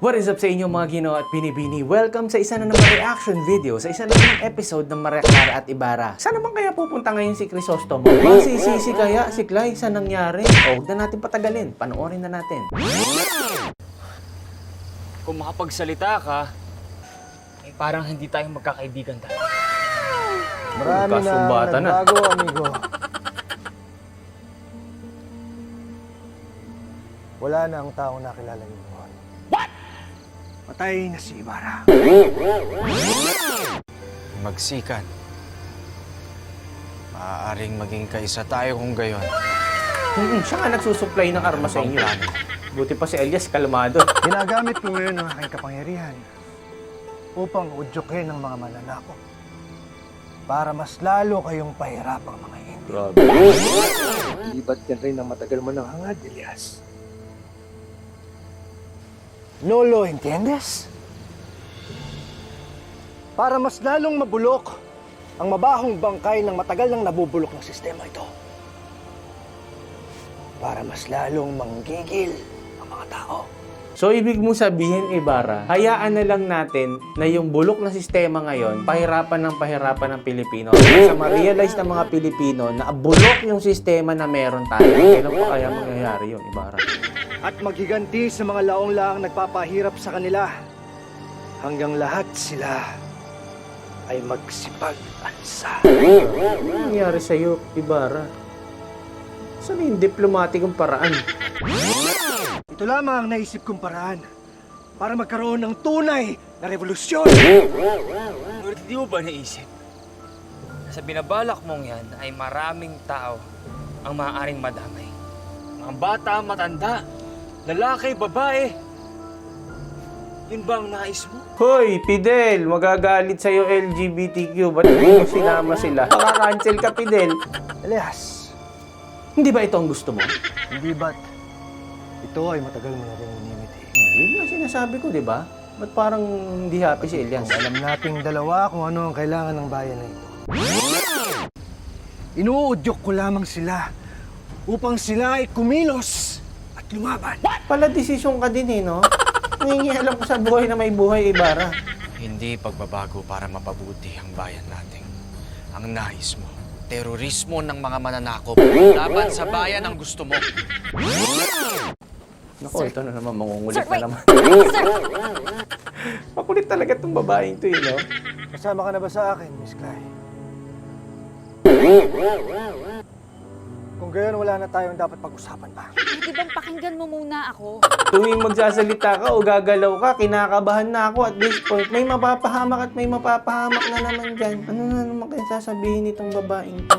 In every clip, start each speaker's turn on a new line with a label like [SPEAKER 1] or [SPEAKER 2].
[SPEAKER 1] What is up sa inyo mga Ginoo at Binibini? Welcome sa isa na namang reaction video, sa isa na namang episode ng Maria Clara at Ibarra. Saan naman kaya pupunta ngayon si Crisostomo? Masisisi kaya si Clay sa nangyari? O, huwag na natin patagalin, panoorin na natin.
[SPEAKER 2] Kung makapagsalita ka, eh parang hindi tayo magkakaibigan tayo.
[SPEAKER 3] Marami na
[SPEAKER 1] Kasumbatan na.
[SPEAKER 3] nagbago, amigo. Wala na ang taong nakilala niyo noon. What? Patay na si Ibarra.
[SPEAKER 4] Magsikan. Maaaring maging kaisa tayo kung gayon.
[SPEAKER 1] Siya nga nagsusupply ng arma sa inyo. Buti pa si Elias kalmado.
[SPEAKER 3] Ginagamit ko ngayon ang aking kapangyarihan upang udyokin ang mga mananakop para mas lalo kayong pahirapang mga Indio.
[SPEAKER 1] Grabe.
[SPEAKER 3] Libat yan rin ang matagal mo ng hangad, Elias. No lo entiendes? Para mas lalong mabulok ang mabahong bangkay ng matagal nang nabubulok ng sistema ito. Para mas lalong manggigil ang mga tao.
[SPEAKER 1] So, ibig mong sabihin, Ibarra, hayaan na lang natin na yung bulok na sistema ngayon, pahirapan ng Pilipino. Sa ma-realize ng mga Pilipino na bulok yung sistema na meron tayo. Kailan pa kaya mangyayari yun, Ibarra?
[SPEAKER 3] At maghiganti sa mga laong-laang nagpapahirap sa kanila hanggang lahat sila ay magsipag-alsa.
[SPEAKER 1] Ano nangyari sa'yo, Ibarra? Saan yung diplomatikong paraan?
[SPEAKER 3] Ito lamang ang naisip kong paraan para magkaroon ng tunay na revolusyon.
[SPEAKER 2] Ngunit di mo ba naisip? Sa binabalak mong yan ay maraming tao ang maaaring madamay. Mga bata, matanda, lalaki, babae. Yun ba ang nais mo?
[SPEAKER 1] Hoy, Fidel! Magagalit sa'yo LGBTQ. Ba't hindi mo sinama sila? Makakancel ka, Fidel.
[SPEAKER 3] Elias,
[SPEAKER 1] Hindi ba ito ang gusto mo?
[SPEAKER 3] hindi ba't ito ay matagal mo na rin inimiti?
[SPEAKER 1] Yun nga sinasabi ko, di ba? Ba't parang hindi happy si Elias?
[SPEAKER 3] Alam nating dalawa kung ano ang kailangan ng bayan na ito. Inuudyok ko lamang sila upang sila ay kumilos at lumaban.
[SPEAKER 1] Pala desisyon ka din eh, no? Nangingialam ko sa buhay na may buhay, Ibarra.
[SPEAKER 4] Hindi pagbabago para mapabuti ang bayan natin. Ang nais mo, terorismo ng mga mananakop laban sa bayan ang gusto mo.
[SPEAKER 1] Naku, ito na naman, mangungulit
[SPEAKER 5] Sir,
[SPEAKER 1] na
[SPEAKER 5] wait!
[SPEAKER 1] naman.
[SPEAKER 5] Sir!
[SPEAKER 1] Makulit talaga itong babaeng to, eh, no?
[SPEAKER 3] Kasama ka na ba sa akin, Miss Clay? Kung gayon, wala na tayong dapat pag-usapan pa.
[SPEAKER 5] Pwede bang pakinggan mo muna ako?
[SPEAKER 1] Tuwing magsasalita ka o gagalaw ka, kinakabahan na ako at this point. May mapapahamak at may mapapahamak na naman dyan. Ano na naman kaya sasabihin nitong babaeng to?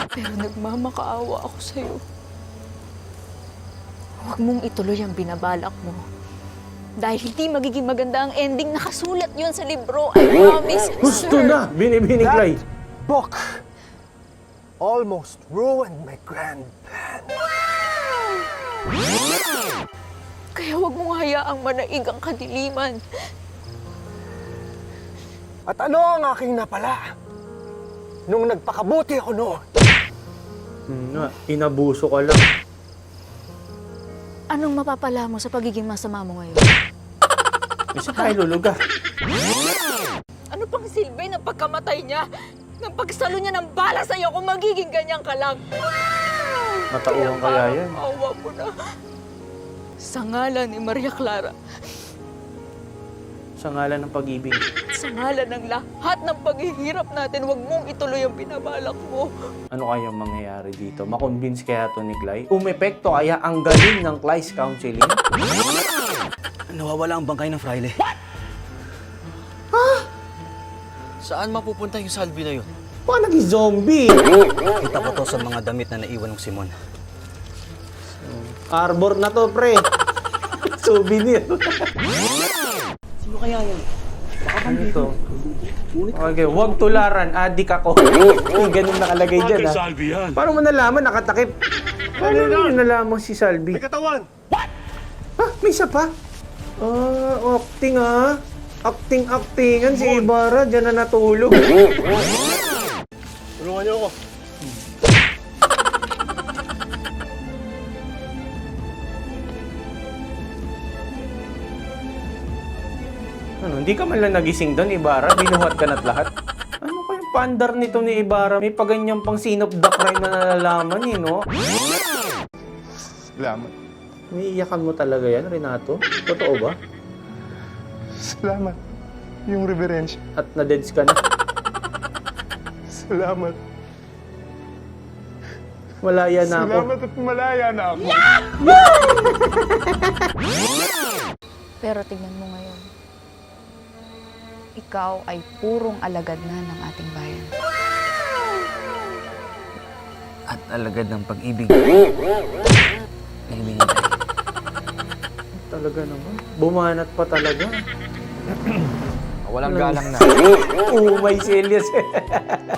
[SPEAKER 5] Pero nagmamakaawa ako sa'yo. Huwag mong ituloy ang binabalak mo. Dahil hindi magiging maganda ang ending, nakasulat yon sa libro. I promise,
[SPEAKER 1] Gusto
[SPEAKER 5] sir.
[SPEAKER 1] na! Binibini, Clay!
[SPEAKER 3] Book almost ruined my grand plan.
[SPEAKER 5] Kaya huwag mong hayaang manaig ang kadiliman.
[SPEAKER 3] At ano ang aking napala? Nung nagpakabuti ako noon,
[SPEAKER 1] Inabuso ka lang.
[SPEAKER 5] Anong mapapala mo sa pagiging masama mo ngayon?
[SPEAKER 1] Isa tayo lulugar.
[SPEAKER 5] Ano pang silbi ng pagkamatay niya? Ng pagsalo niya ng bala sa'yo kung magiging ganyan ka lang?
[SPEAKER 1] Matauhan kaya yan.
[SPEAKER 5] Awa mo na. Sa ngalan ni Maria Clara,
[SPEAKER 1] Sa ngalan ng pag-ibig.
[SPEAKER 5] sa ngalan ng lahat ng paghihirap natin, huwag mong ituloy ang binabalak mo.
[SPEAKER 1] Ano kayang mangyayari dito? Makonvince kaya to ni Clay? Umepekto kaya ang galing ng Clay's counseling?
[SPEAKER 6] Nawawala ang bangkay ng fraile. Saan mapupunta yung salvi na yun?
[SPEAKER 1] Baka naging zombie.
[SPEAKER 6] Kita ko to sa mga damit na naiwan ng Simon.
[SPEAKER 1] Arbor na to, pre. Souvenir.
[SPEAKER 6] Sino kaya yan?
[SPEAKER 1] Ano ito? Okay, huwag tularan, adik ako. Ganun nakalagay dyan, ha? Paano mo nalaman nakatakip? Paano mo nalaman si Salvi?
[SPEAKER 3] may katawan!
[SPEAKER 1] Ha? May isa pa? Acting, ha? Acting-actingan si Ibarra, dyan na natulog.
[SPEAKER 3] Tulungan niyo ako.
[SPEAKER 1] Ano, hindi ka man lang nagising doon, Ibarra? Binuhat ka na't lahat? Ano kayong pandar nito ni Ibarra? May paganyang pang scene of the crime na nalalaman eh, no?
[SPEAKER 3] Salamat.
[SPEAKER 1] Umiiyakan mo talaga yan, Renato? Totoo ba?
[SPEAKER 3] Salamat. Yung reverensya.
[SPEAKER 1] At na-deads ka na?
[SPEAKER 3] Salamat.
[SPEAKER 1] Malaya na ako.
[SPEAKER 3] at malaya na ako.
[SPEAKER 5] Pero tignan mo ngayon. Ikaw ay purong alagad na ng ating bayan.
[SPEAKER 2] At alagad ng pag-ibig. Na hininintay.
[SPEAKER 1] Talaga naman. Bumanat pa talaga.
[SPEAKER 4] Walang galang na.
[SPEAKER 1] Oh, may serious.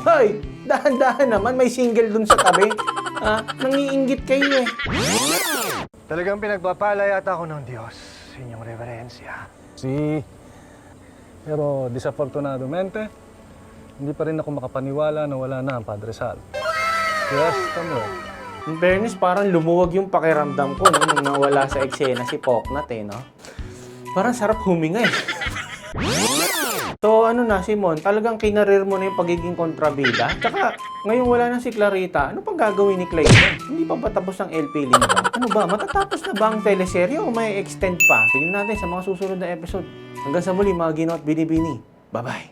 [SPEAKER 1] Hoy, dahan-dahan naman. May single dun sa tabi. Ah, nangiinggit kayo eh.
[SPEAKER 3] Talagang pinagpapala yata ako ng Diyos sa inyong reverensya.
[SPEAKER 7] Pero desafortunadamente, hindi pa rin ako makapaniwala na wala na ang Padre Sal. Yes, tamo.
[SPEAKER 1] In fairness, parang lumuwag yung pakiramdam ko no, nung nawala sa eksena si Poknat eh, no? Parang sarap huminga eh. So ano na, Simon, talagang kinarir mo na yung pagiging kontrabida? Tsaka, ngayon wala na si Clarita, ano pang gagawin ni Clayton? Hindi pa ba tapos ang LP Link ba? Ano ba, matatapos na ba ang teleserye o may extend pa? Tingnan natin sa mga susunod na episode. Hanggang sa muli, mga Gino at Binibini. Bye-bye!